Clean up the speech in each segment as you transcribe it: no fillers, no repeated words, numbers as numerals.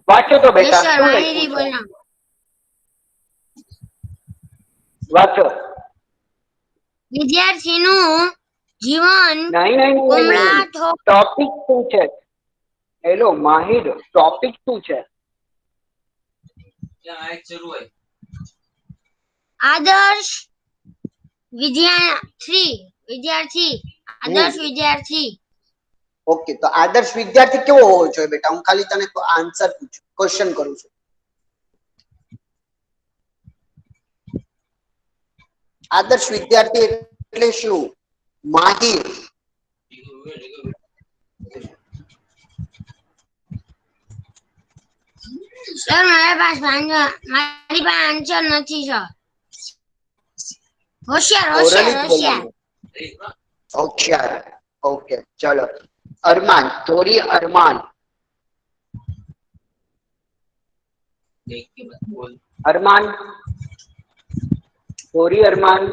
વાંચો તો બેટા, સર શું માહિતી લખ્યું છે? બોલના વાંચો. વિદ્યાર્થીનું જીવન નહીં. કમળા ટોપિક શું છે? હેલો માહિર, ટોપિક શું છે? આદર્શ વિદ્યાર્થી આદર્શ વિદ્યાર્થી. ઓકે, તો આદર્શ વિદ્યાર્થી કેવો હોવો જોઈએ બેટા? હું ખાલી તને આન્સર પૂછું, ક્વેશ્ચન કરું છું. આદર્શ વિદ્યાર્થી એટલે શું? માહિર. સર મારી પાસે આન્સર નથી સર. હોશિયાર. હોશિયાર. ઓકે ચલો. અરમાન, થોડી અરમાન. અરમાન, થોડી Armaan.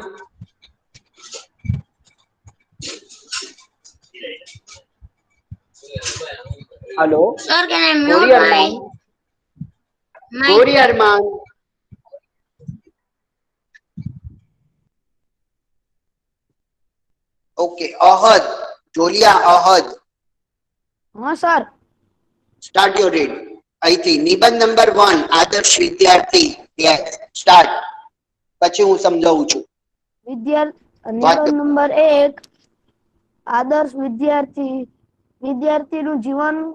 Hello sir can I mute Gori Armaan, गोरी अरमान. ओके, अहद, जोलिया अहद. हाँ सर. Start your read. અહીંથી નિબંધ નંબર 1 આદર્શ વિદ્યાર્થી. Yes start. પછી હું સમજાવું છું. નિબંધ નંબર 1 આદર્શ વિદ્યાર્થીનું જીવન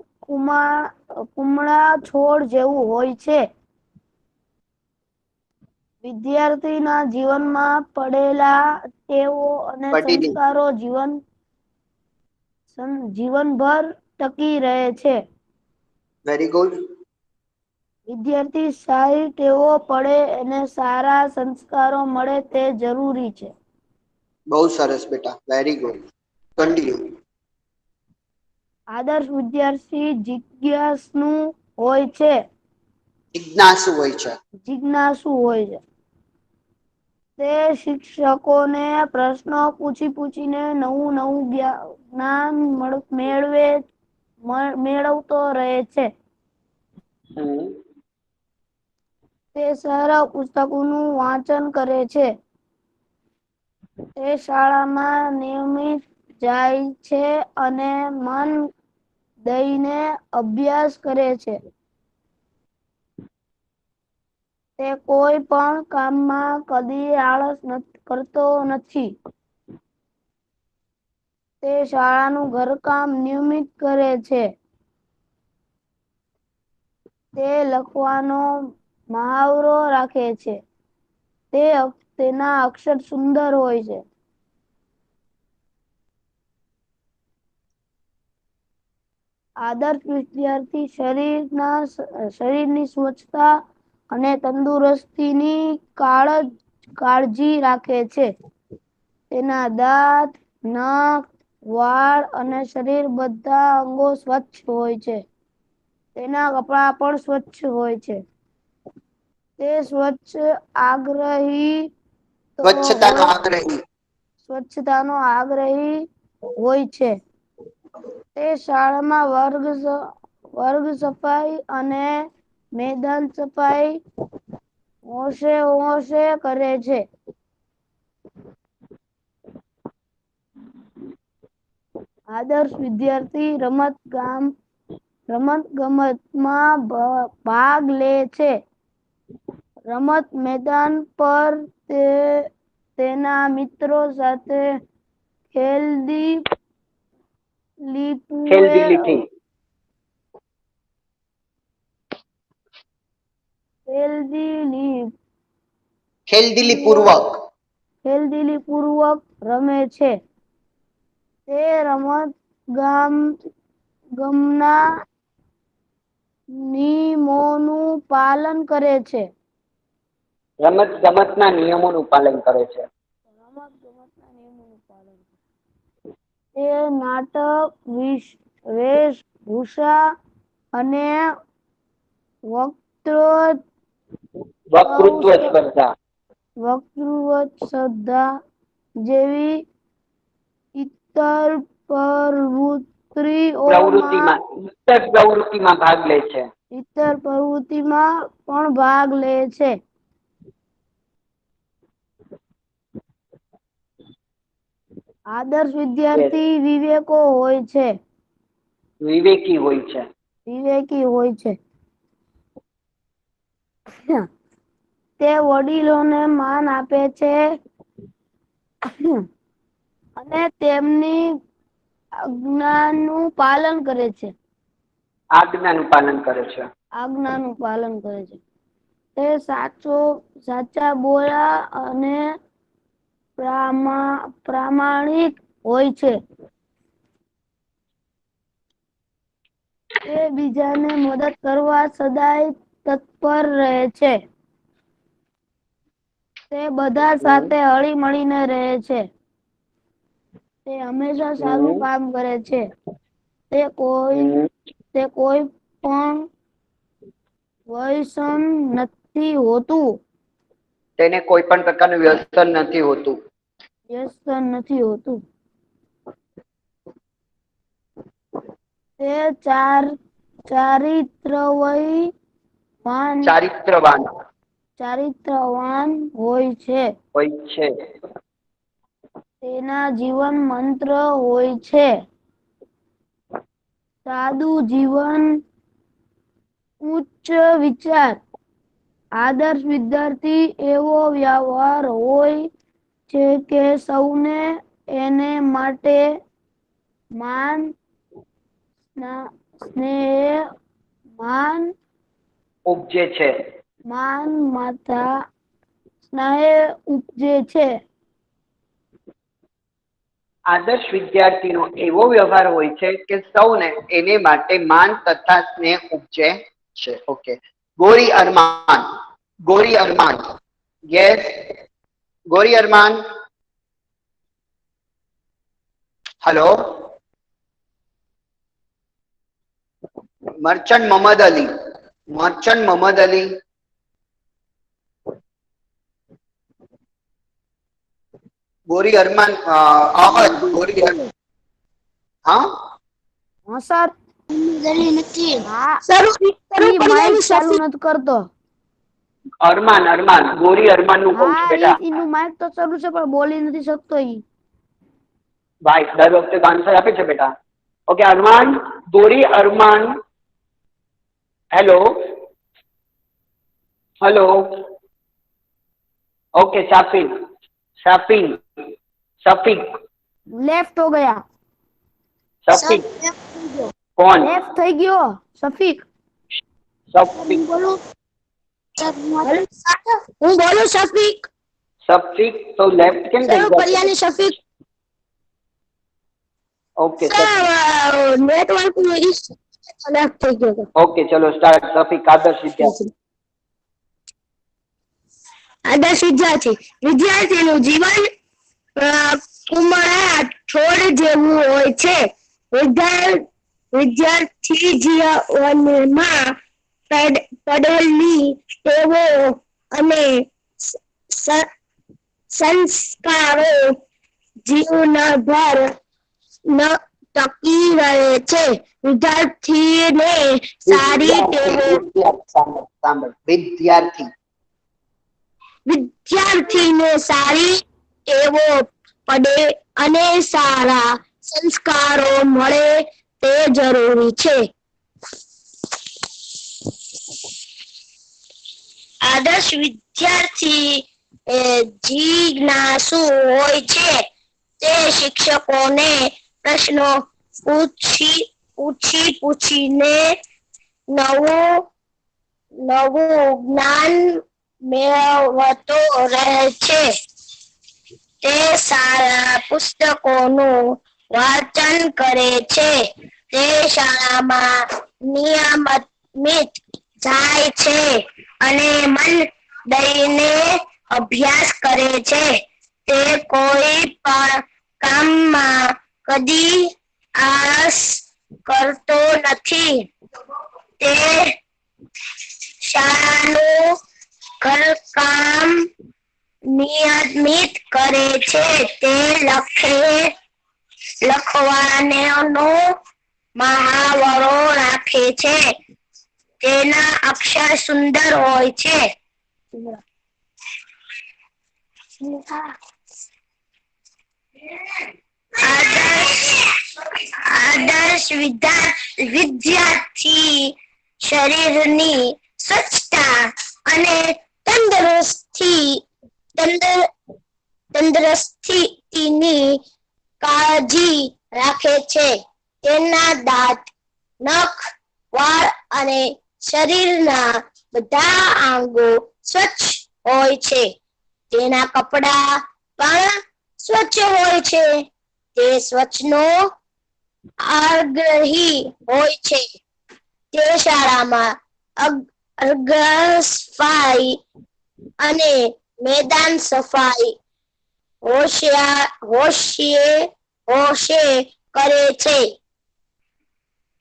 કુમળા છોડ જેવું હોય છે. વિદ્યાર્થીના જીવનમાં પડેલા ટેવો અને સંસ્કારો જીવનભર ટકી રહે છે. Very good. વિદ્યાર્થી સારી ટેવો પડે અને સારા સંસ્કારો મળે તે જરૂરી છે. બહુ સરસ બેટા, વેરી ગુડ. કન્ટિન્યુ. આદર્શ વિદ્યાર્થી જિજ્ઞાસુ હોય છે. જિજ્ઞાસુ હોય છે. તે શિક્ષકોને પ્રશ્નો પૂછીને નવું જ્ઞાન મેળવતો રહે છે. તે સારા પુસ્તકોનું વાંચન કરે છે. તે શાળામાં નિયમિત જાય છે અને મન દઈને અભ્યાસ કરે છે. તે કોઈ પણ કામમાં કદી આળસ કરતો નથી. તે શાળાનું ઘરકામ નિયમિત કરે છે. તે લખવાનો મહાવરો રાખે છે. તેના અક્ષર સુંદર હોય છે. આદર્શ વિદ્યાર્થી શરીરની સ્વચ્છતા અને તંદુરસ્તીની કાળજી રાખે છે. તેના દાંત, નખ, વાળ અને શરીર બધા અંગો સ્વચ્છ હોય છે. તેના કપડા પણ સ્વચ્છ હોય છે. તે સ્વચ્છતાનો આગ્રહી હોય છે. તે શાળામાં વર્ગ સફાઈ અને મેદાન સફાઈ હોંશે કરે છે. આદર્શ વિદ્યાર્થી રમત-ગમતમાં ભાગ લે છે. રમત મેદાન પર તેના મિત્રો સાથે ખેલદિલીપૂર્વક રમે છે. તે રમત ગમના નિયમોનું પાલન કરે છે. રમત-ગમતના નિયમોનું પાલન કરે છે. તે નાટક, વેશભૂષા અને વક્તૃત્વ સ્પર્ધા જેવી ઇત્તર પ્રવૃત્તિમાં ભાગ લે છે. ઇતર પ્રવૃત્તિમાં પણ ભાગ લે છે. આદર્શ વિદ્યાર્થી વિવેકો હોય છે. વિવેકી હોય છે. વિવેકી હોય છે. તે વડીલોને માન આપે છે અને તેમની આજ્ઞાનું પાલન કરે છે. આજ્ઞાનું પાલન કરે છે. આજ્ઞાનું પાલન કરે છે. તે સાચા બોલ્યા અને પ્રામાણિક હોય છે. તે બીજાને મદદ કરવા સદાય તત્પર રહે છે. તે બધા સાથે હળી મળીને રહે છે. તે હંમેશા સારું હમ કામ કરે છે. તે હમ કોઈ પણ વ્યસન નથી હોતું. તેને કોઈ પણ પ્રકારનું વ્યસન નથી હોતું. વ્યસન નથી હોતું. તે ચારિત્રવાન હોય છે. હોય છે. તેના જીવન મંત્ર હોય છે. સાદું જીવન, ઉચ્ચ વિચાર. આદર્શ વિદ્યાર્થી એવો વ્યવહાર હોય છે કે સૌને એને માટે માન, સ્નેહ, માન ઉપજે છે. માન માતા સ્નેહ ઉપજે છે. આદર્શ વિદ્યાર્થીનો એવો વ્યવહાર હોય છે કે સૌને એને માટે માન તથા સ્નેહ ઉપજે છે. ઓકે. ગોરી અરમાન. યસ. ગોરી અરમાન. हेलो. मर्चेंट मोहम्मद अली. गोरी अरमान अहमद गोरी. हाँ સર. નથી. માઇક ચાલુ નથી કરતો. અરમાન ગોરી અરમાન નું કહું છું બેટા. એનું માઇક તો ચાલુ છે પણ બોલી નથી શકતો ઈ. ભાઈ દર વખતે આન્સર આપે છે બેટા. ઓકે અરમાન, ગોરી અરમાન. हेलो. ओके शफीक लेफ्ट हो गया. शफीक कौन? लेफ्ट થઈ ગયો શફીક. शफीक હું બોલું શફીક. तो लेफ्ट કેમ થઈ ગયો? Kalyani Shafiq. Okay network left થઈ ગયો. ओके चलो स्टार्ट. शफीक आदर्श विद्यार्थी. આદર્શ વિદ્યાર્થીનું જીવન કુમળા છોડ જેવું હોય છે. વિદ્યાર્થી જીવનમાં પડેલી ટેવો અને સંસ્કારો જીવનભર ટકી રહે છે. વિદ્યાર્થીને સારી ટેવો વિદ્યાર્થીને સારી ટેવો પડે અને સારા સંસ્કારો મળે તે જરૂરી છે. આદર્શ વિદ્યાર્થી જિજ્ઞાસુ હોય છે. તે શિક્ષકોને પ્રશ્નો પૂછીને નવું જ્ઞાન મેળવતો રહે છે. તે સારા પુસ્તકોનું વાંચન કરે છે. તે શાળામાં નિયમિત જાય છે અને મન દઈને અભ્યાસ કરે છે. તે કોઈ પણ કામમાં કદી આળસ કરતો નથી. તે શાળાનું ઘરકામ નિયમિત કરે છે. તે લખવાનો મહાવરો રાખે છે. તેના અક્ષર સુંદર હોય છે. આદર્શ વિદ્યાર્થી શરીરની સ્વચ્છતા અને તંદુરસ્તીની કાળજી રાખે છે. તેના દાંત, નખ, વાળ અને શરીરના બધા અંગો સ્વચ્છ હોય છે. તેના કપડાં પણ સ્વચ્છ હોય છે. તે સ્વચ્છનો આગ્રહી હોય છે. તે શાળામાં અંગ સફાઈ અને મેદાન સફાઈ હોશે કરે છે.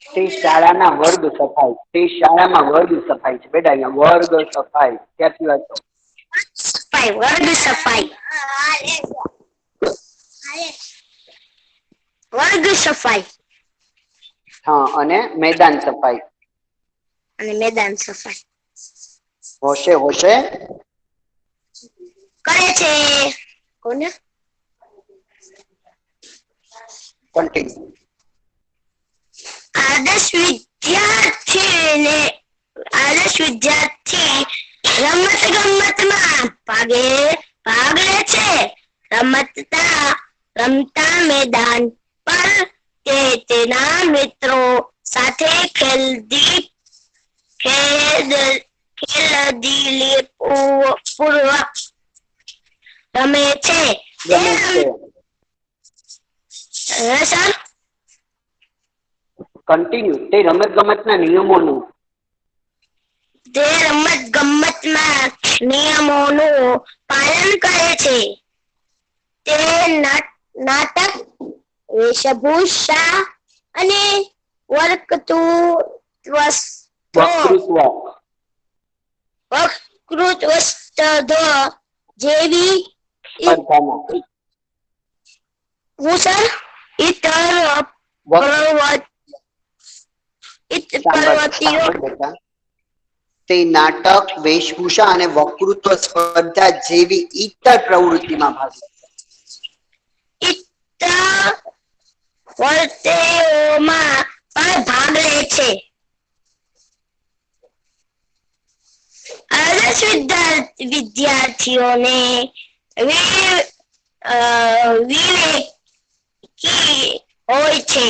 તે શાળાના વર્ગ સફાઈ, તે શાળામાં વર્ગ સફાઈ છે બેટા. અહીંયા વર્ગ સફાઈ ક્યાંથી વાંચો? વર્ગ સફાઈ, વર્ગ સફાઈ હા, અને મેદાન સફાઈ, અને મેદાન સફાઈ હોશે કરે છે. કોને? કન્ટિન્યુ. આદર્શ વિદ્યાર્થી રમતમાં ભાગ લે છે. રમતા મેદાન પર તે તેના મિત્રો સાથે ખેલદિલીપૂર્વક રમે છે. કન્ટિન્યુ. તે રમત ગમતના નિયમોનું પાલન કરે છે. તે નાટક, વેશભૂષા અને વક્તૃત્વ જેવી સ્પર્ધામાં તે નાટક, વેશભૂષા અને વક્તૃત્વ સ્પર્ધા જેવી ઇતર પ્રવૃત્તિમાં ભાગ લે છે. પણ ભાગ લે છે. આદર્શ વિદ્યાર્થીઓને વિવેકી હોય છે.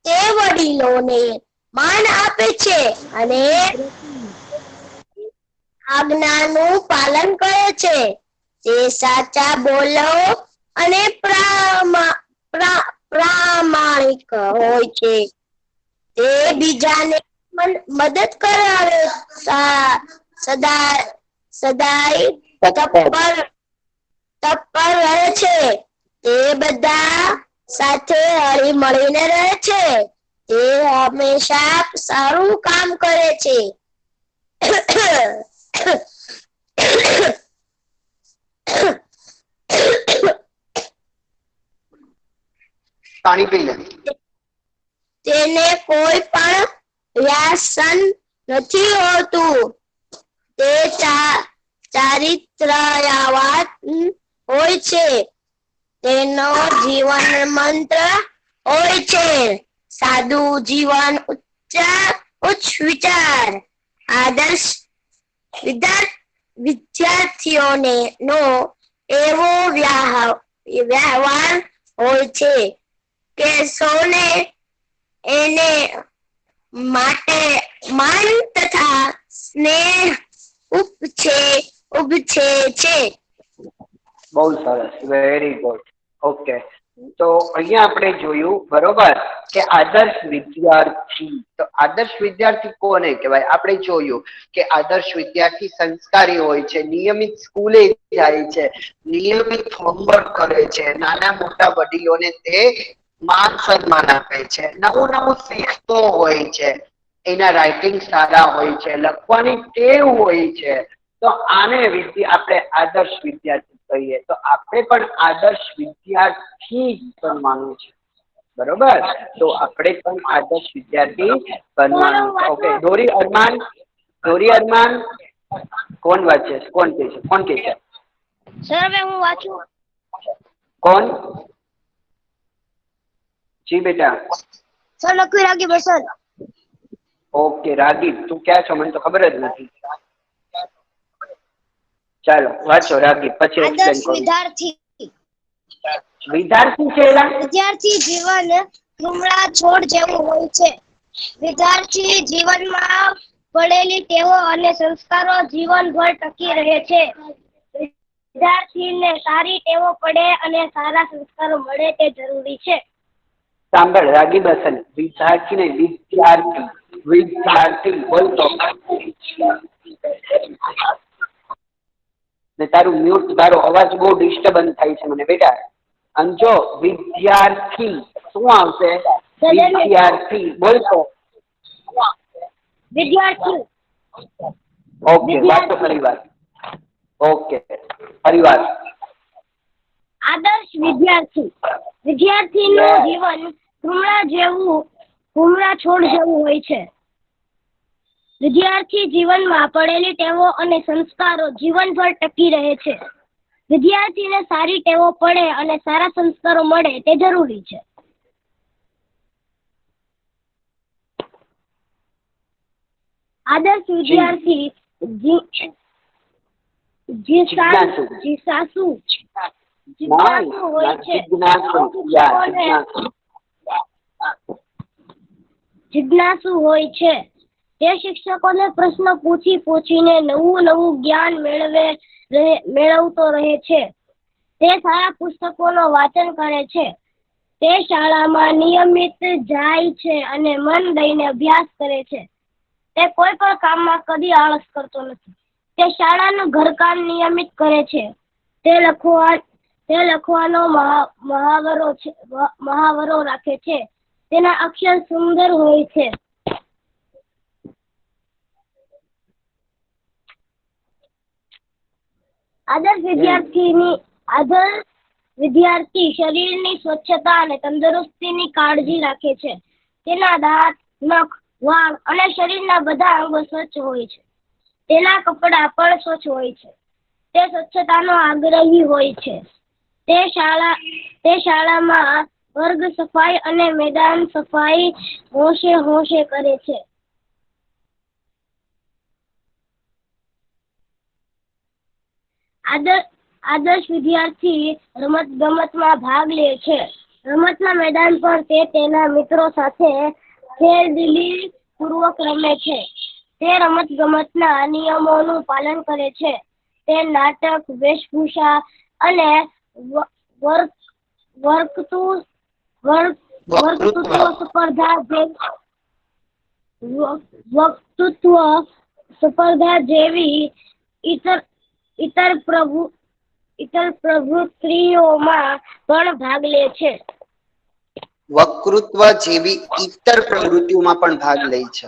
તે વડીલોને માન આપે છે અને આજ્ઞાનું પાલન કરે છે. તે સાચા બોલો અને પ્રામાણિક હોય છે. તે બીજાને મદદ કરાવે, સદાય તત્પર રહે છે. તે બધા સાથે હળી મળીને રહે છે. તે હંમેશા સારું કામ કરે છે. પાણી પી લે. તેને કોઈ પણ વ્યસન નથી હોતું. તે ચારિત્ર્યવાન હોય છે. તેનો જીવન મંત્ર હોય છે સાદું જીવન, ઉચ્ચ વિચાર. આદર્શ વિદ્યાર્થીઓને નો એવો વ્યવહાર હોય છે કે સૌને એને માટે માન તથા સ્નેહ ઉપજે છે. બહુ સરસ, વેરી ગુડ. ઓકે, તો અહીંયા આપણે જોયું બરોબર કે આદર્શ વિદ્યાર્થી. તો આદર્શ વિદ્યાર્થી કોને કહેવાય? આપણે જોયું કે આદર્શ વિદ્યાર્થી સંસ્કારી હોય છે, નિયમિત સ્કૂલે જાય છે, નિયમિત હોમવર્ક કરે છે, નાના મોટા વડીલોને તે માન સન્માન આપે છે, નવું નવું શીખતો હોય છે, એના રાઇટિંગ સારા હોય છે, લખવાની ટેવ હોય છે. તો આને આપણે આદર્શ વિદ્યાર્થી કહીએ. તો આપણે પણ આદર્શ વિદ્યાર્થી બનવાનું છે, બરોબર? તો આપણે પણ આદર્શ વિદ્યાર્થી બનવાનું છે. ઓકે, ડોરી, અરમાન, ધોરી અરમાન કોણ વાંચે છે? કોણ કે છે? કોણ કે છે? સર હવે હું વાંચું. કોણ? જી બેટા. સર લખવી રાખી બસર. ઓકે રાગીબ, તું ક્યાં છો મને તો ખબર જ નથી. ચાલો વાંચો રાગીબ, પછી એક્સપ્લેન આદર્શ કરું. વિદ્યાર્થી. વિદ્યાર્થી છે એલા? વિદ્યાર્થી જીવન કુમળા છોડ જેવું હોય છે. વિદ્યાર્થી જીવનમાં પડેલી ટેવો અને સંસ્કારો જીવનભર ટકી રહે છે. વિદ્યાર્થીને સારી ટેવો પડે અને સારા સંસ્કારો મળે તે જરૂરી છે. સાંભળ રાગીબ હસન, વિદ્યાર્થી ને વિદ્યાર્થી, વિદ્યાર્થી બોલતો. ને તારું મ્યુટ, તારો અવાજ બહુ ડિસ્ટર્બન્સ થાય છે મને બેટા. અને જો વિદ્યાર્થી શું આવશે? વિદ્યાર્થી બોલતો. વિદ્યાર્થી. ઓકે વાંચો ફરી વાર. ઓકે ફરી વાર. આદર્શ વિદ્યાર્થી. વિદ્યાર્થીનું જીવન કુમળા છોડ જેવું હોય છે. વિદ્યાર્થી જીવનમાં પડેલી ટેવો અને સંસ્કારો જીવનભર ટકી રહે છે. વિદ્યાર્થીને સારી ટેવો પડે અને સારા સંસ્કારો મળે તે જરૂરી છે. આદર્શ વિદ્યાર્થી જીજ્ઞાસુ હોય છે. જિજ્ઞાસુ હોય છે. તે શિક્ષકોને પ્રશ્ન પૂછીને નવું જ્ઞાન મેળવતો રહે છે. તે સારા પુસ્તકોનું વાંચન કરે છે. તે શાળામાં નિયમિત જાય છે અને મન દઈને અભ્યાસ કરે છે. તે કોઈ પણ કામમાં કદી આળસ કરતો નથી. તે શાળાનું ઘરકામ નિયમિત કરે છે. તે લખવાનો મહાવરો રાખે છે. તેના અક્ષર સુંદર હોય છે. આદર્શ વિદ્યાર્થી શરીરની સ્વચ્છતા અને તંદુરસ્તીની કાળજી રાખે છે. તેના દાંત, નખ, વાળ અને શરીરના બધા અંગો સ્વચ્છ હોય છે. તેના કપડાં પણ સ્વચ્છ હોય છે. તે સ્વચ્છતાનો આગ્રહી હોય છે. તે શાળામાં વર્ગ સફાઈ અને મેદાન સફાઈ હોંશે કરે છે. આદર્શ વિદ્યાર્થી રમત-ગમતમાં ભાગ લે છે. રમતના મેદાન પર તે તેના મિત્રો સાથે ખેલદિલી પૂર્વક રમે છે. તે રમત-ગમતના નિયમોનું પાલન કરે છે. તે નાટક, વેશભૂષા અને વક્તૃત્વ સ્પર્ધા જેવી ઇતર પ્રવૃત્તિઓમાં પણ ભાગ લે છે. વક્તૃત્વ જેવી ઇતર પ્રવૃત્તિઓમાં પણ ભાગ લે છે.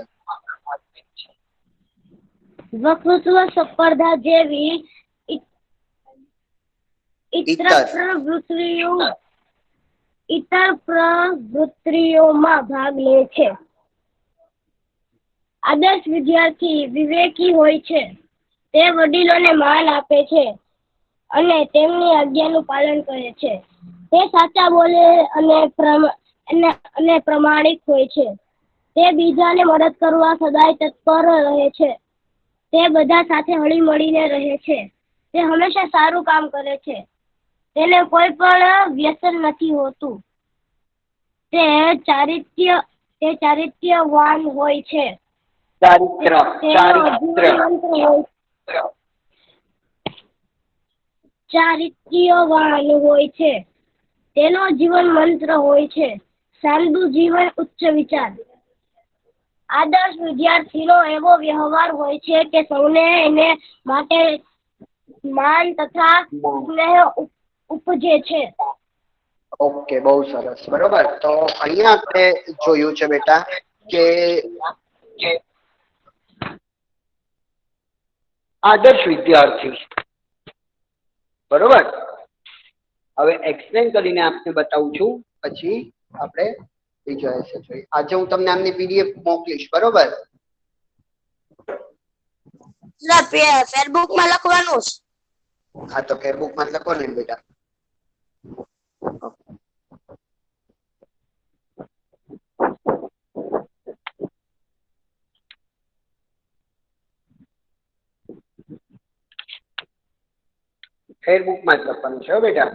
વક્તૃત્વ સ્પર્ધા જેવી ઇતર પ્રવૃત્તિઓમાં ભાગ લે છે. આદર્શ વિદ્યાર્થી વિવેકી હોય છે. તે વડીલોને માન આપે છે અને તેમની આજ્ઞાનું પાલન કરે છે. તે સાચા બોલે અને પ્રમાણિક હોય છે. તે બીજાને મદદ કરવા સદાય તત્પર રહે છે. તે બધા સાથે હળીમળીને રહે છે. તે હંમેશા સારું કામ કરે છે. તેને કોઈ પણ વ્યસન નથી હોતું. તે ચારિત્ર્યવાન હોય છે. ચારિત્ર્યવાન હોય છે. તેનો જીવન મંત્ર હોય છે સાદું જીવન, ઉચ્ચ વિચાર. આદર્શ વિદ્યાર્થીનો એવો વ્યવહાર હોય છે કે સૌને એને માટે માન તથા સ્નેહ ઉપજે છે. ઓકે, બહુ સરસ. બરોબર. તો અહીંયા આપણે જોયું છે બેટા કે આદર્શ વિદ્યાર્થી, બરોબર. હવે એક્સપ્લેન કરીને આપને બતાવું છું, પછી આપણે બીજો એસે જોઈએ. આજે હું તમને આમની પીડીએફ મોકલીશ, બરોબર. ફેસબુક માં લખવાનું છે. હા તો ફેસબુક માં લખો ને બેટા. ફેસબુક માં જ લખવાનું છે બેટા.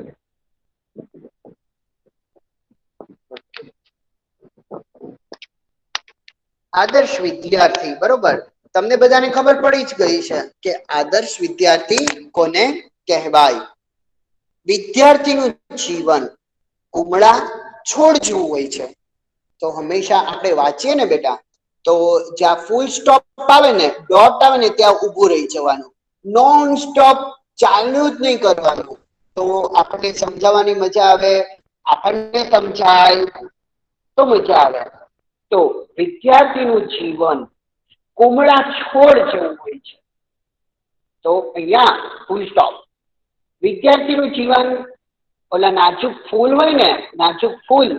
આદર્શ વિદ્યાર્થી, બરોબર. તમને બધાને ખબર પડી જ ગઈ છે કે આદર્શ વિદ્યાર્થી કોને કહેવાય. વિદ્યાર્થીનું જીવન કુમળા છોડ જેવું હોય છે. તો હંમેશા આપણે વાંચીએ ને બેટા, તો જ્યાં ફૂલ સ્ટોપ આવે ને, ડોટ આવે ને, ત્યાં ઊભું રહી જવાનું. નોન સ્ટોપ ચાલ્યું જ નહીં કરવાનું. તો આપણને સમજાવવાની મજા આવે, આપણને સમજાય તો મજા આવે. તો વિદ્યાર્થીનું જીવન કુમળા છોડ જેવું હોય છે. તો અહીંયા ફૂલ સ્ટોપ. વિદ્યાર્થીનું જીવન ઓલા નાજુક ફૂલ હોય ને, નાજુક ફૂલ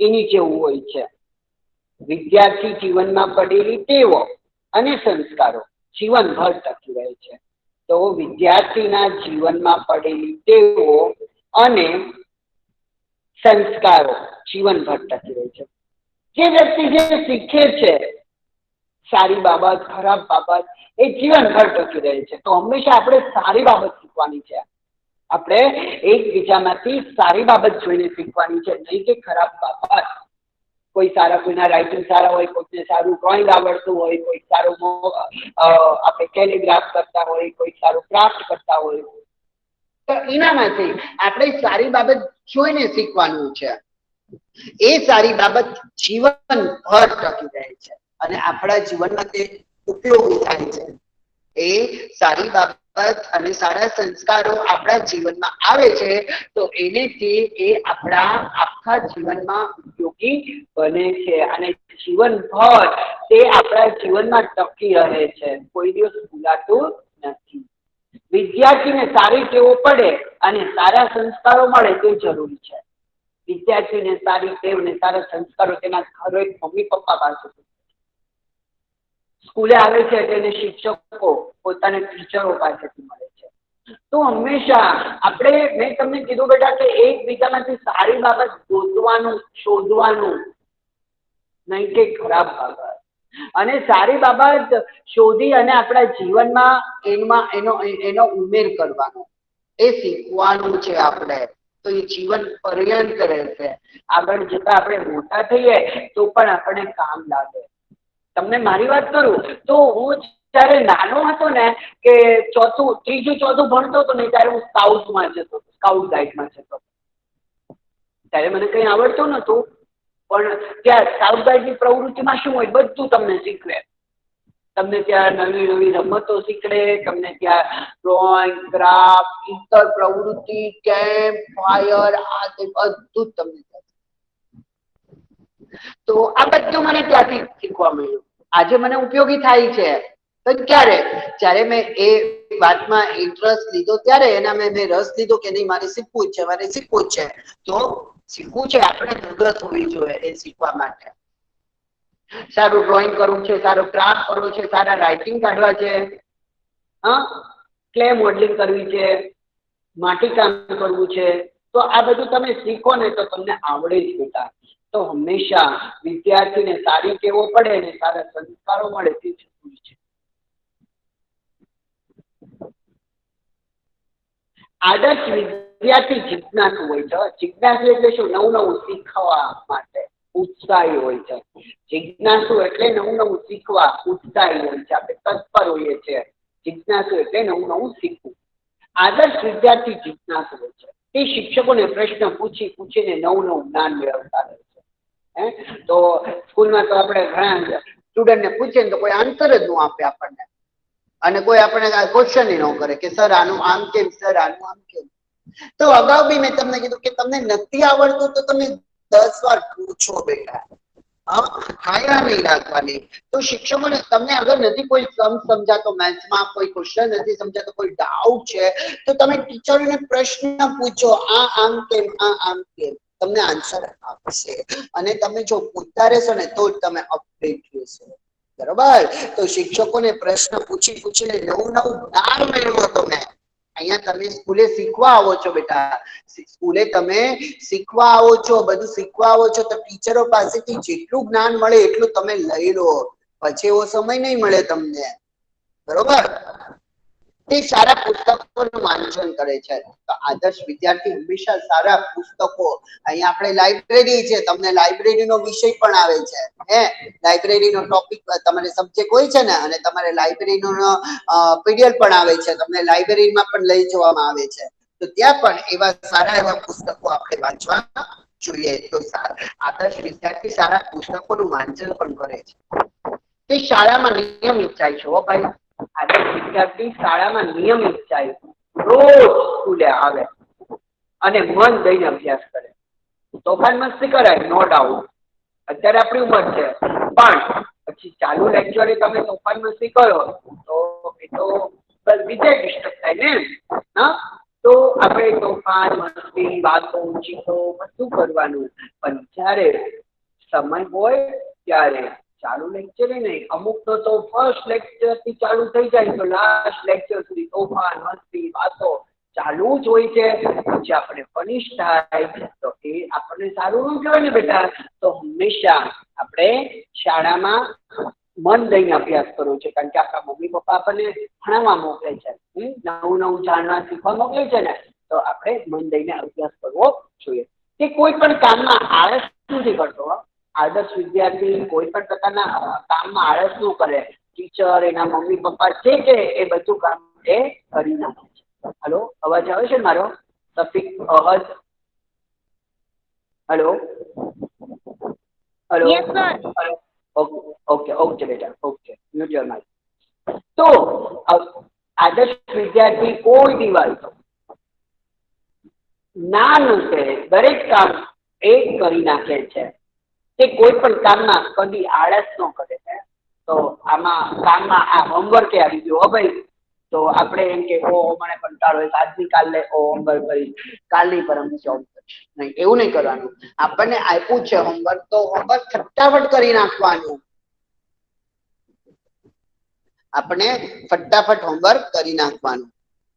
એની જેવું હોય છે. વિદ્યાર્થી જીવનમાં પડેલી ટેવો અને સંસ્કારો જીવનભર ટકી રહે છે. તો વિદ્યાર્થીના જીવનમાં પડેલી ટેવો અને સંસ્કારો જીવનભર ટકી રહે છે. જે વ્યક્તિ જે શીખે છે, સારી બાબત, ખરાબ બાબત, એ જીવનભર ટકી રહે છે. તો હંમેશા આપણે સારી બાબત શીખવાની છે. આપણે એકબીજામાંથી સારી બાબત જોઈને શીખવાની છે, નહીં કે ખરાબ બાબત. કોઈ સારા, કોઈના રાઇટિંગ સારા હોય, કોઈને સારું ડ્રોઈંગ આવડતું હોય, કોઈ સારું આપણે કેલિગ્રાફ કરતા હોય, કોઈ સારું ક્રાફ્ટ કરતા હોય, તો એનામાંથી આપણે સારી બાબત જોઈને શીખવાનું છે. એ સારી બાબત જીવનભર ટકી રહે છે અને આપણા જીવનમાં તે ઉપયોગી થાય છે. એ સારી બાબત અને સારા સંસ્કારો આપણા જીવનમાં આવે છે, તો એનેથી એ આપણા આખા જીવનમાં ઉપયોગી બને છે અને જીવનભર તે આપણા જીવનમાં ટકી રહે છે, કોઈ દિવસ ભૂલાતું નથી. વિદ્યાર્થીને સારી ટેવો પડે અને સારા સંસ્કારો મળે તે જરૂરી છે. વિદ્યાર્થીને સારી ટેવ ને સારા સંસ્કારો તેના ઘરે મમ્મી પપ્પા પાસે, સ્કૂલે આવે છે તેને શિક્ષકો પોતાના ટીચરો પાસેથી મળે છે. તો હંમેશા આપણે, મેં તમને કીધું બેટા કે એકબીજામાંથી સારી બાબત ગોતવાનું, શોધવાનું, નહીં કે ખરાબ બાબત. અને સારી બાબત શોધી અને આપણા જીવનમાં એનો ઉમેર કરવાનો, એ શીખવાનું છે આપણે. તો એ જીવન પર્યંત રહેશે. આગળ જતા આપણે મોટા થઈએ તો પણ આપણને કામ લાગે. તમને મારી વાત કરું તો હું જયારે નાનો હતો ને, કે ત્રીજું ચોથું ભણતો હતો ને, ત્યારે હું સ્કાઉટમાં જતો, સ્કાઉટ ગાઈડમાં જતો. ત્યારે મને કંઈ આવડતું નહોતું, પણ ત્યાં સ્કાઉટ ગાઈડની પ્રવૃત્તિમાં શું હોય, બધું તમને શીખવે. તમને ત્યાં નવી નવી રમતો શીખડે, તમને ત્યાં ડ્રોઈંગ, ક્રાફ્ટ, ઇતર પ્રવૃત્તિ, કેમ્પ ફાયર, આ તે બધું જ તમને. તો આ બધું મને ત્યાંથી શીખવા મળ્યું. આજે મને ઉપયોગી થાય છે. તો ક્યારે? જ્યારે મેં એ વાતમાં ઇન્ટરેસ્ટ લીધો, ત્યારે એના મેં રસ લીધો કે નહીં, મારે શીખવું જ છે, મારે શીખવું જ છે. તો શીખવું છે, આપણે ધગત હોવી જોઈએ એ શીખવા માટે. સારું ડ્રોઈંગ કરવું છે, સારું ક્રાફ્ટ કરવું છે, સારા રાઇટિંગ કાઢવા છે, હા, ક્લે મોડલિંગ કરવી છે, માટીકામ કરવું છે. તો આ બધું તમે શીખો ને તો તમને આવડે જ બેટા. તો હંમેશા વિદ્યાર્થીને સારી ટેવો પડે ને સારા સંસ્કારો મળે તે જરૂરી છે. આદર્શ વિદ્યાર્થી જિજ્ઞાસુ હોય છે. જિજ્ઞાસુ એટલે શું? નવું નવું શીખવા માટે ઉત્સાહી હોય છે. જિજ્ઞાસુ એટલે નવું નવું શીખવા ઉત્સાહી હોય છે. આપણે તત્પર હોઈએ છીએ. જિજ્ઞાસુ એટલે નવું નવું શીખવું. આદર્શ વિદ્યાર્થી જિજ્ઞાસુ હોય છે. તે શિક્ષકોને પ્રશ્ન પૂછીને નવું નવું જ્ઞાન મેળવતા રહે છે. તો સ્કૂલમાં તો આપણે ઘણા સ્ટુડન્ટને પૂછીએ ને તો કોઈ આન્સર જ ન આપે આપણને, અને કોઈ આપણે ક્વેશ્ચન ન કરે કે સર આનું આમ કેમ, સર આનું આમ કેમ. તો અગાઉ બી મેં તમને કીધું કે તમને નથી આવડતું તો તમે 10 વાર પૂછો બેટા. હાયા નહીં રાખવાની. તો શિક્ષકોને તમને અગર નથી કોઈ સમજાતો, મેથ્સમાં કોઈ ક્વેશ્ચન નથી સમજાતો, કોઈ ડાઉટ છે, તો તમે ટીચરને પ્રશ્ન પૂછો, આ આમ કેમ, આ આમ કેમ. તમને આન્સર આપશે. અને તમે જો પૂછતા રહેશો ને તો જ તમે અપડેટ રહેશો. બરોબર. તો શિક્ષકોને પ્રશ્ન પૂછી પૂછીને નવું નવું જ્ઞાન મેળવો. તમે અહીંયા તમે સ્કૂલે શીખવા આવો છો બેટા, સ્કૂલે તમે શીખવા આવો છો, બધું શીખવા આવો છો, તો ટીચરો પાસેથી જેટલું જ્ઞાન મળે એટલું તમે લઈ લો, પછી એવો સમય નહીં મળે તમને. બરોબર. તે સારા પુસ્તકોનું વાંચન કરે છે. તો આદર્શ વિદ્યાર્થી હંમેશા સારા પુસ્તકો, અહીંયા આપણે લાઇબ્રેરી છે, તમને લાઇબ્રેરીનો વિષય પણ આવે છે, હે લાઇબ્રેરીનો ટોપિક તમારે સબ્જેક્ટ હોય છે ને, અને તમારે લાઇબ્રેરીનો પીડીએફ પણ આવે છે, તમને લાઇબ્રેરીમાં પણ લઈ જવામાં આવે છે. તો ત્યાં પણ એવા સારા એવા પુસ્તકો આપણે વાંચવા જોઈએ. તો આદર્શ વિદ્યાર્થી સારા પુસ્તકોનું વાંચન પણ કરે છે. તે શાળામાં નિયમિત જાય છે. હો ભાઈ, આદર્શ વિદ્યાર્થી શાળામાં નિયમિત જાય, રોજ સ્કૂલે આવે અને મન દઈને અભ્યાસ કરે. તોફાન મસ્તી કરાય, નો ડાઉટ, અત્યારે આપણી ઉંમર છે, પણ પછી ચાલુ લેક્ચરે તમે તોફાન મસ્તી કરો તો એ તો બીજે ડિસ્ટર્બ થાય ને. હા, તો આપણે તોફાન મસ્તી, વાતો, ચીતો બધું કરવાનું, પણ જ્યારે સમય હોય ત્યારે ચાલુ લેક્ચરે નહીં. અમુક તો ફર્સ્ટ લેક્ચર થી ચાલુ થઈ જાય તો લાસ્ટ લેક્ચર સુધી તોફાન મસ્તી વાતો ચાલુ જ હોય છે. પછી આપણે પનિશ થાય તો એ આપણને સારું ન કહેવાય ને બેટા. તો હંમેશા આપણે શાળામાં મન દઈને અભ્યાસ કરવો છે, કારણ કે આપણા મમ્મી પપ્પા આપણને ભણાવવા મોકલે છે, નવું નવું જાણવા શીખવા મોકલે છે ને, તો આપણે મન દઈને અભ્યાસ કરવો જોઈએ. કે કોઈ પણ કામમાં આળસ નથી કરતો. આદર્શ વિદ્યાર્થી કોઈ પણ પ્રકારના કામમાં આળસ ન કરે. ટીચર, એના મમ્મી પપ્પા જે કે એ બધું કામ એ કરી નાખે છે. હલો, અવાજ આવે છે મારો? Shafiq, Ahad, hello hello. Yes sir. Okay okay બેટા, ઓકે, મ્યુટ યોર માઇક. તો આદર્શ વિદ્યાર્થી કોઈ દિવસ ના ન કહે, દરેક કામ એ કરી નાખે છે. તે કોઈ પણ કામમાં કદી આળસ ન કરે છે. તો આમાં કામમાં આ હોમવર્ક આવી ગયો. હો ભાઈ, તો આપણે એમ કે ઓ મને કંટાળો હોય, આજની કાલ લે હોમવર્ક કરી, કાલની પરમ દિવસે હોમવર્ક નહીં, એવું નહીં કરવાનું. આપણને આપ્યું છે હોમવર્ક, તો હોમવર્ક ફટાફટ કરી નાખવાનું. આપણે ફટાફટ હોમવર્ક કરી નાખવાનું.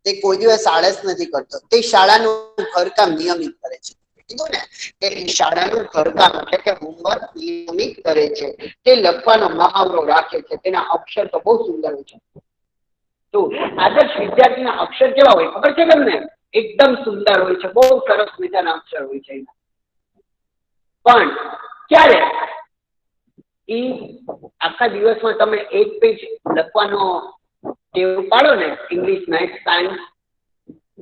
તે કોઈ દિવસ આળસ નથી કરતો. તે શાળાનું ઘરકામ નિયમિત કરે છે. કીધું ને કે શાળાનું ઘરકામ એટલે કે હોમવર્ક નિયમિત કરે છે. તે લખવાનો મહાવરો રાખે છે. તેના અક્ષર તો બહુ સુંદર હોય છે. તો આદર્શ વિદ્યાર્થીના અક્ષર કેવા હોય ખબર છે તમને? એકદમ સુંદર હોય છે, બહુ સરસ મજાના અક્ષર હોય છે. પણ ક્યારે આખા દિવસમાં તમે એક પેજ લખવાનો ટેવ પાડો ને, English, maths, science,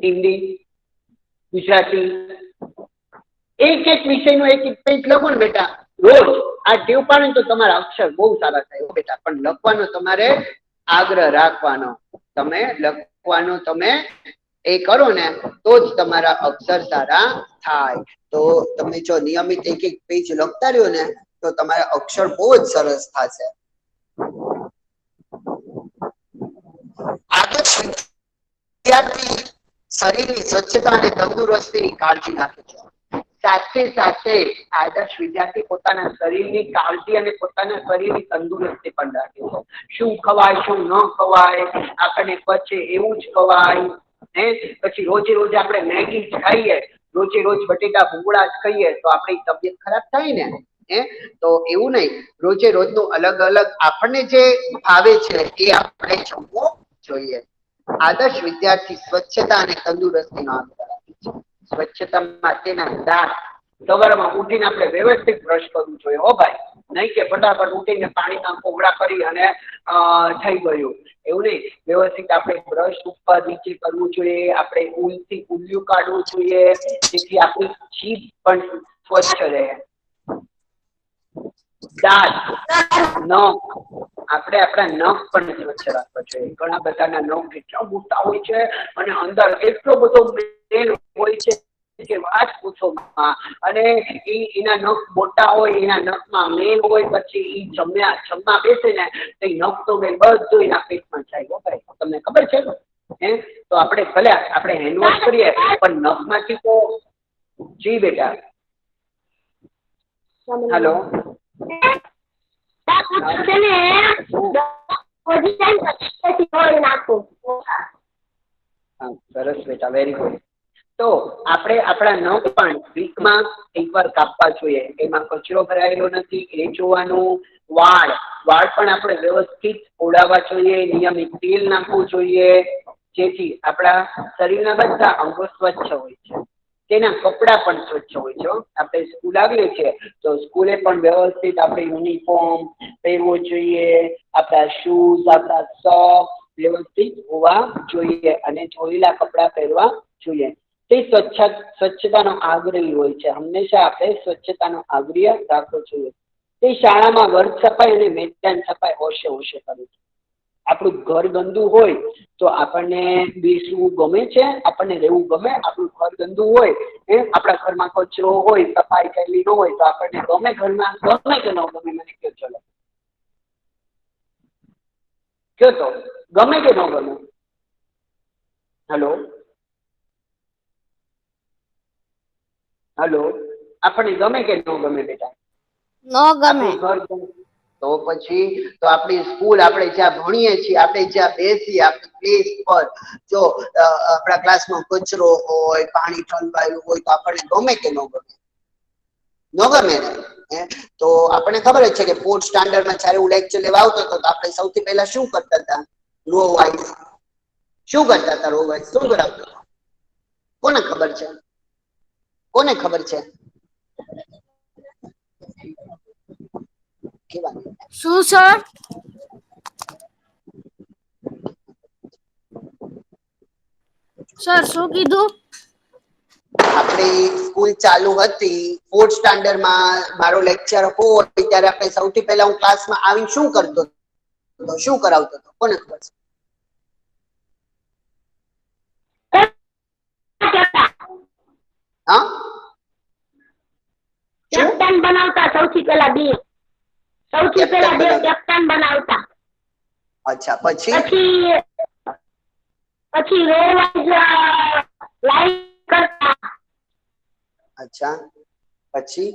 Hindi, Gujarati, એક એક વિષયનો એક એક પેજ લખો ને બેટા, રોજ આ ટેવ પાડો ને તો તમારા અક્ષર બહુ સારા થાય બેટા. પણ લખવાનો તમારે આગ્રહ રાખવાનો. તમે લખવાનો તમે એ કરો ને તો જ તમારા અક્ષર સારા થાય. તો તમે જો નિયમિત એક એક પેજ લખતા રહ્યો ને તો તમારા અક્ષર બહુ જ સરસ થશે. આદર્શ વિદ્યાર્થી શરીરની સ્વચ્છતા અને તંદુરસ્તીની કાળજી રાખે છે. સાથે સાથે આદર્શ વિદ્યાર્થી પોતાના શરીરની કાળજી અને પોતાના શરીરની તંદુરસ્તી પણ રાખે છે. શું ખવાય, શું ન ખવાય, આપણને પચે એવું જ ખવાય. પછી રોજે રોજ આપણે મેગી જ ખાઈએ, રોજે રોજ બટેટા ભૂંગળા જ ખાઈએ તો આપણી તબિયત ખરાબ થાય ને. તો એવું નહીં, રોજે રોજનું અલગ અલગ આપણને જે ભાવે છે એ આપણે જમવું જોઈએ. આદર્શ વિદ્યાર્થી સ્વચ્છતા અને તંદુરસ્તીનો આગ્રહ રાખે છે. સ્વચ્છતા માટેના દાંત સવારમાં ઉઠીને આપણે વ્યવસ્થિત બ્રશ કરવું જોઈએ. હો ભાઈ, નહીં કે ફટાફટ ઉઠીને પાણીમાં કોગળા કરી અને થઈ ગયું, એવું નહીં. વ્યવસ્થિત આપણે બ્રશ ઉપર નીચે કરવું જોઈએ. આપણે ઉલથી ઉલિયું કાઢવું જોઈએ, જેથી આપણી જીભ પણ સ્વચ્છ રહે. દાંત, નખ, આપણે આપણા નખ પણ સ્વચ્છ રાખવા જોઈએ. ઘણા બધાના નખ એટલા મોટા હોય છે અને અંદર એટલો બધો મેલ હોય છે કે વાત પૂછો માં. અને એના નખ મોટા હોય, એના નખમાં મેલ હોય, પછી એ જમવા બેસે ને તો નખ તો મેલ બધું એના પેટમાં જાય. તમને ખબર છે? તો આપણે ભલે આપણે હેન્ડવોશ કરીએ પણ નખમાંથી તો જી બેટા. હેલો, છે ને ઓછી જાય પછી તોડી નાખું. હા, સરસ બેટા, વેરી ગુડ. તો આપણે આપણા નખ પણ વીકમાં એકવાર કાપવા જોઈએ. એમાં કચરો ભરાયેલો નથી એ જોવાનું. વાળ પણ આપણે વ્યવસ્થિત ઓળાવવા જોઈએ, નિયમિત તેલ નાખવું જોઈએ, જેથી આપણા શરીરના બધા અંગો સ્વચ્છ હોય છે. તેના કપડાં પણ સ્વચ્છ હોય છે. આપણે સ્કૂલ આવીએ છીએ તો સ્કૂલે પણ વ્યવસ્થિત આપણે યુનિફોર્મ પહેરવો જોઈએ, આપણા શૂઝ, આપણા સોક્સ વ્યવસ્થિત હોવા જોઈએ અને ધોયેલા કપડાં પહેરવા જોઈએ. તે સ્વચ્છતાનો આગ્રહી હોય છે. હંમેશા આપણે સ્વચ્છતાનો આગ્રહ રાખવો જોઈએ. તે શાળામાં વર્ગ સફાઈ અને મેદાન સફાઈ હોશે કરવું. આપણું ઘર ગંદુ હોય તો આપણને બેસવું ગમે છે, આપણને રહેવું ગમે? આપણું ઘર ગંદુ હોય, આપણા ઘરમાં કચરો હોય, સફાઈ થયેલી ન હોય તો આપણને ગમે? ઘરમાં ગમે કે ન ગમે? મને કહો. ચલો કયો તો, ગમે કે ન ગમે? હલો હલો, આપણને ગમે કે ન ગમે બેટા? ન ગમે. આપણું ઘર તો પછી તો આપણી સ્કૂલ, આપણે જ્યાં ભણીએ છીએ, આપણે જ્યાં બેસીએ, આપણી પ્લેસ પર જો આપણા ક્લાસમાં કચરો હોય, પાણી ઠલવાયું હોય તો આપણને ગમે કે ન ગમે? ન ગમે ને? તો આપણને ખબર જ છે કે 4th સ્ટાન્ડર્ડમાં જયારે હું લેક્ચર લેવા આવતો હતો તો આપણે સૌથી પહેલા શું કરતા હતા? રો વાઇઝ શું કરતા હતા? રો વાઇઝ શું કરાવતા? કોને ખબર છે? કોને ખબર છે? શું સર? સર શું કીધું? આપણી સ્કૂલ ચાલુ હતી 4th સ્ટાન્ડર્ડમાં મારો લેક્ચર હોય ત્યારે આપણે સૌથી પહેલા હું ક્લાસમાં આવીને શું કરતો હતો? શું કરાવતો હતો? કોને ખબર છે? હા, કેપ્ટન બનાવતા સૌથી પહેલા બે કેપ્ટન બનાવતા. અચ્છા, પછી પછી રો વાઇઝ લાઈન કરતા. અચ્છા, પછી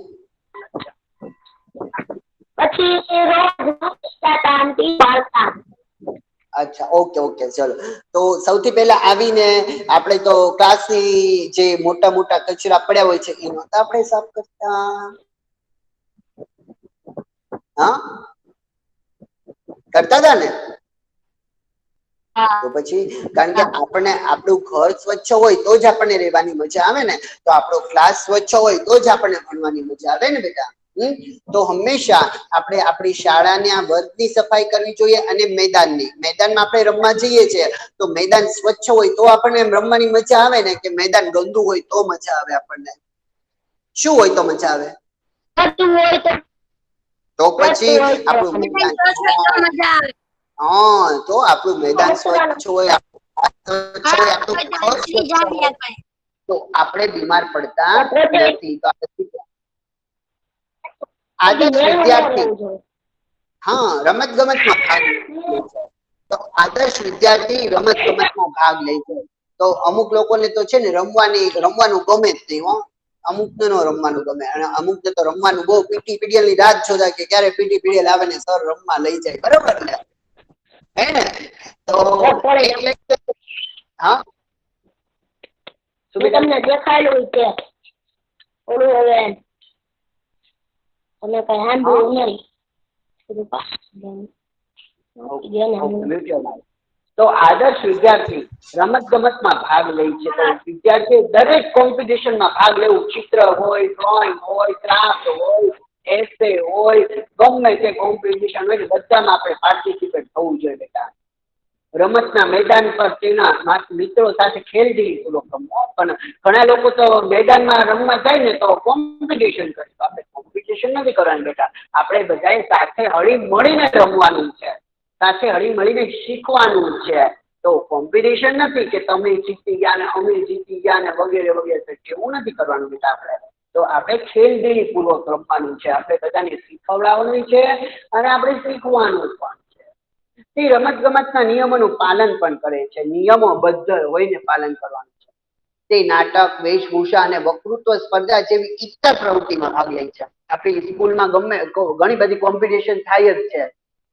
અચ્છા, ઓકે ઓકે, ચલો. તો સૌથી પહેલા આવીને આપણે તો ક્લાસની જે મોટા મોટા કચરા પડ્યા હોય છે એ નહોતા આપણે સાફ કરતા? હા, કરતા હતા ને? તો પછી કારણ કે આપણને આપણું ઘર સ્વચ્છ હોય તો જ આપણને રહેવાની મજા આવે ને, તો આપણો ક્લાસ સ્વચ્છ હોય તો જ આપણને ભણવાની મજા આવે ને બેટા. તો હંમેશા આપણે આપણી શાળાની આ વર્ગની સફાઈ કરવી જોઈએ અને મેદાનમાં આપણે રમવા જઈએ છીએ તો મેદાન સ્વચ્છ હોય તો આપણને રમવાની મજા આવે ને, કે મેદાન ગંદુ હોય તો મજા આવે આપણને? શું હોય તો મજા આવે? તો પછી આપણું મેદાન, હા, તો આપણું મેદાન સ્વચ્છ હોય, તો આપણે બીમાર પડતા નથી. આદર્શ વિદ્યાર્થી, હા, રમત ગમતમાં ભાગ લે છે. તો આદર્શ વિદ્યાર્થી રમત ગમતમાં ભાગ લે છે. તો અમુક લોકોને તો છે ને રમવાનું ગમે જ નહીં હો. અમુકને ન રમવાનું ગમે અને અમુકને તો રમવાનું બહુ. પીટી પીરિયડ ની રાહ જોતા કે ક્યારે પીટી પીરિયડ આવે ને સર રમવા લઈ જાય, બરોબર ને? હે ને? તો એટલે હા, તમને દેખાડ્યું છે ઓલું, હવે તમે કઈ સાંભળ્યું નહીં. તો આદર્શ વિદ્યાર્થી રમત ગમતમાં ભાગ લે છે. તો વિદ્યાર્થી દરેક કોમ્પિટિશનમાં ભાગ લેવું, ચિત્ર હોય, ડ્રોઈંગ હોય, ક્રાફ્ટ હોય, એસે હોય, ગમે તે કોમ્પિટિશન હોય, બધામાં આપણે પાર્ટિસિપેટ થવું જોઈએ બેટા. રમતના મેદાન પર તેના મિત્રો સાથે ખેલદિલીપૂર્વક રમવો. પણ ઘણા લોકો તો મેદાનમાં રમવા જાય ને તો કોમ્પિટિશન કરે. તો આપણે કોમ્પિટિશન નથી કરવાનું બેટા. આપણે બધાએ સાથે હળી મળીને રમવાનું છે, સાથે હળી મળીને શીખવાનું છે. તો કોમ્પિટિશન નથી કે તમે જીતી ગયા ને અમે જીતી ગયા ને વગેરે વગેરે, એવું નથી કરવાનું બેટા. તો આપણે ખેલદિલીપૂર્વક રમવાનું છે. આપણે બધાને શીખવડાવવાનું છે અને આપણે શીખવાનું પણ છે. તે રમત ગમતના નિયમોનું પાલન પણ કરે છે. નિયમોબદ્ધ હોઈને પાલન કરવાનું છે. તે નાટક, વેશભૂષા અને વક્તૃત્વ સ્પર્ધા જેવી ઇતર પ્રવૃત્તિમાં ભાગ લે છે. આપણી સ્કૂલમાં ઘણી બધી કોમ્પિટિશન થાય જ છે,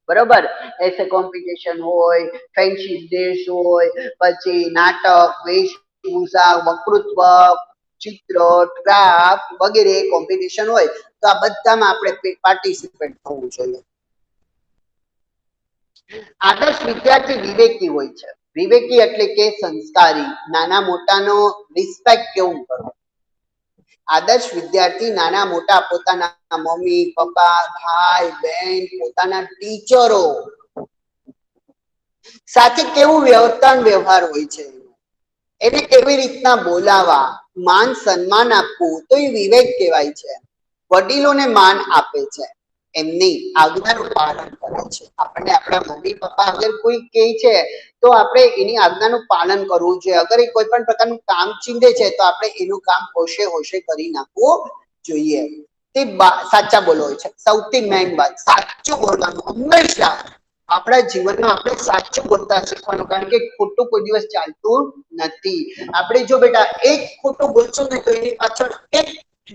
બરોબર. એસે કોમ્પિટિશન હોય, ફેન્સી ડ્રેસ હોય, પછી નાટક, વેશભૂષા, વક્તૃત્વ, ચિત્ર, ક્રાફ્ટ વગેરે કોમ્પિટિશન હોય, તો આ બધામાં આપણે પાર્ટિસિપેટ થવું જોઈએ. આદર્શ વિદ્યાર્થી વિવેકી હોય છે. વિવેકી એટલે કે સંસ્કારી, નાના મોટાનો રિસ્પેક્ટ કેવું કરવું. આદર્શ વિદ્યાર્થી નાના મોટા પોતાના મમ્મી પપ્પા, ભાઈ બહેન, પોતાના ટીચરો સાથે કેવું વર્તન વ્યવહાર હોય છે, એને કેવી રીતના બોલાવા, માન સન્માન આપવું, તો એ વિવેક કહેવાય છે. વડીલોને માન આપે છે, એમની આજ્ઞાનું પાલન કરે છે. આપણને આપણા મમ્મી પપ્પા અગર કોઈ કહે છે તો આપણે એની આજ્ઞાનું પાલન કરવું જોઈએ. અગર એ કોઈ પણ પ્રકારનું કામ ચીંધે છે તો આપણે એનું કામ હોશે હોશે કરી નાખવું જોઈએ. તે સાચા બોલો હોય છે. સૌથી મેઇન વાત સાચું બોલવાનું. હંમેશા આપણા જીવનમાં આપણે સાચું બોલતા શીખવાનું, કારણ કે ખોટું કોઈ દિવસ ચાલતું નથી. આપણે જો બેટા એક ખોટું બોલશું ને તો એની પાછળ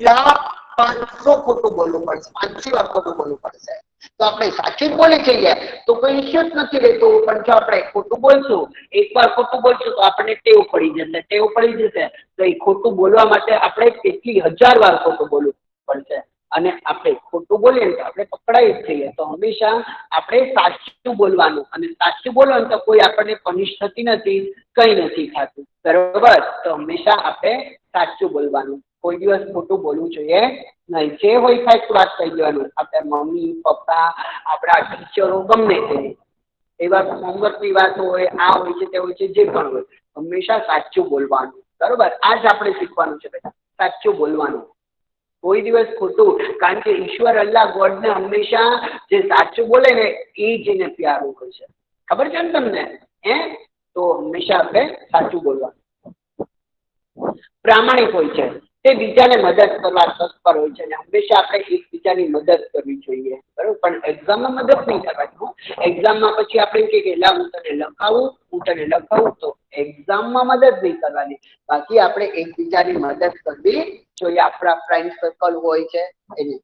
1,500 ખોટું બોલવું પડશે, 5 વાર ખોટું બોલવું પડશે. તો આપણે સાચું બોલી જઈએ તો કોઈ ઇશ્યુ જ નથી રહેતો. પણ જો આપણે ખોટું બોલશું, એકવાર ખોટું બોલશું તો આપણને ટેવ પડી જશે. તો એ ખોટું બોલવા માટે આપણે કેટલી 1000 વાર ખોટું બોલવું પડશે, અને આપણે ખોટું બોલીએ તો આપણે પકડાઈ જ જઈએ. તો હંમેશા આપણે સાચું બોલવાનું, અને સાચું બોલવાનું તો કોઈ આપણને પનિશ થતી નથી, કઈ નથી થતું, બરોબર. તો હંમેશા આપણે સાચું બોલવાનું, કોઈ દિવસ ખોટું બોલવું જોઈએ નહીં. જે હોય ફેક્ટ વાત કહી દેવાનું. આપણા મમ્મી પપ્પા, આપણા ટીચરો, ગમે તે એવા હોમવર્કની વાત હોય, આ હોય છે તે હોય છે, જે પણ હોય, હંમેશા સાચું બોલવાનું, બરોબર. આ જ આપણે શીખવાનું છે બેટા, સાચું બોલવાનું, કોઈ દિવસ ખોટું. કારણ કે ઈશ્વર અલ્લાહ ગોડને હંમેશા જે સાચું બોલે ને એ જ એને પ્યારું હોય છે, ખબર છે ને તમને? તો હંમેશા આપણે સાચું બોલવાનું. પ્રામાણિક હોય છે, તે બીજાને મદદ કરવા તત્પર હોય છે, અને હંમેશા આપણે એકબીજાની મદદ કરવી જોઈએ, બરોબર. પણ એક્ઝામમાં મદદ નહીં કરવાની. એક્ઝામમાં પછી આપણે કહીએ કે હું તને લખાવું, તો એક્ઝામમાં મદદ નહીં કરવાની. બાકી આપણે એકબીજાની મદદ કરવી જોઈએ. આપણા ફ્રેન્ડ સર્કલ હોય છે એને,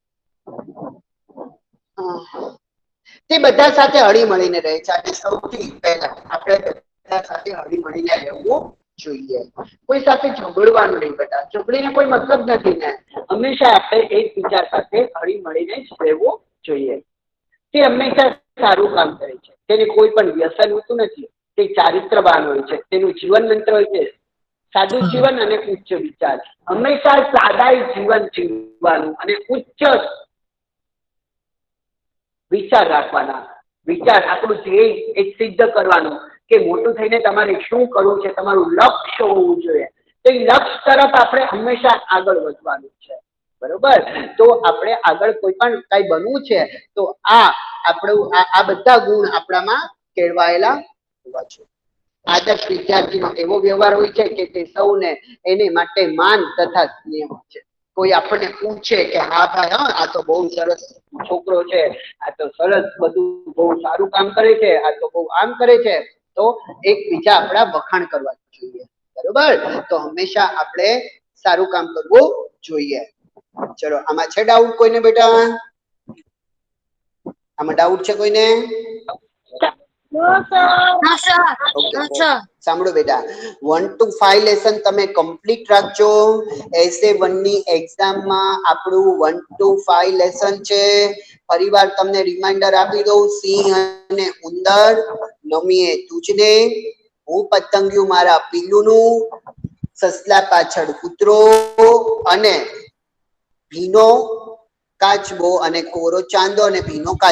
તે બધા સાથે હળી મળીને રહે છે. અને સૌથી પહેલા આપણે બધા સાથે હળી મળીને રહેવું જોઈએ. કોઈ સાથે ઝઘડવાનું નહીં બેટા, ઝઘડીને કોઈ મતલબ નથી ને. હંમેશા આપણે એકબીજા સાથે હળી મળીને જ રહેવું જોઈએ. તે હંમેશા સારું કામ કરે છે, તેને કોઈ પણ વ્યસન હોતું નથી, તે ચારિત્રવાન હોય છે, તેનું જીવન મંત્ર હોય છે સાદું જીવન અને ઉચ્ચ વિચાર. હંમેશા સાદાઈ જીવન જીવવાનું અને ઉચ્ચ વિચાર રાખવાના. વિચાર, આપણું ધ્યેય એ સિદ્ધ કરવાનું કે મોટું થઈને તમારે શું કરવું છે, તમારું લક્ષ્ય હોવું જોઈએ. તો એ લક્ષ્ય તરફ આપણે હંમેશા આગળ વધવાનું છે, બરોબર. તો આપણે આગળ કોઈ પણ કઈ બનવું છે તો આ બધા ગુણ આપણામાં કેળવાયેલા હોવા જોઈએ. આદર્શ વિદ્યાર્થીનો એવો વ્યવહાર હોય છે કે તે સૌને એને માટે માન તથા સ્નેહ હોય છે. કોઈ આપણને પૂછે કે હા ભાઈ, આ તો બહુ સરસ છોકરો છે, આ તો સરસ બધું બહુ સારું કામ કરે છે, આ તો બહુ આમ કરે છે, તો એકબીજા આપણા વખાણ કરવા જોઈએ, બરોબર. તો હંમેશા આપણે સારું કામ કરવું જોઈએ. ચલો, આમાં છે ડાઉટ કોઈને બેટા? આમાં ડાઉટ છે કોઈને? સાંભળો બેટા, 1 to 5 લેસન તમે કમ્પ્લીટ રાખજો. એસે 1 ની એક્ઝામમાં આપણું 1 to 5 લેસન છે. ફરીવાર તમને રિમાઇન્ડર આપી દઉં. સિંહ અને ઉંદર, નમીએ તુજને, હું પતંગિયું મારા પીલુનું, સસલા પાછળ કૂતરો, અને ભીનો કાચબો અને કોરો ચાંદો અને ભીનો કાચબો.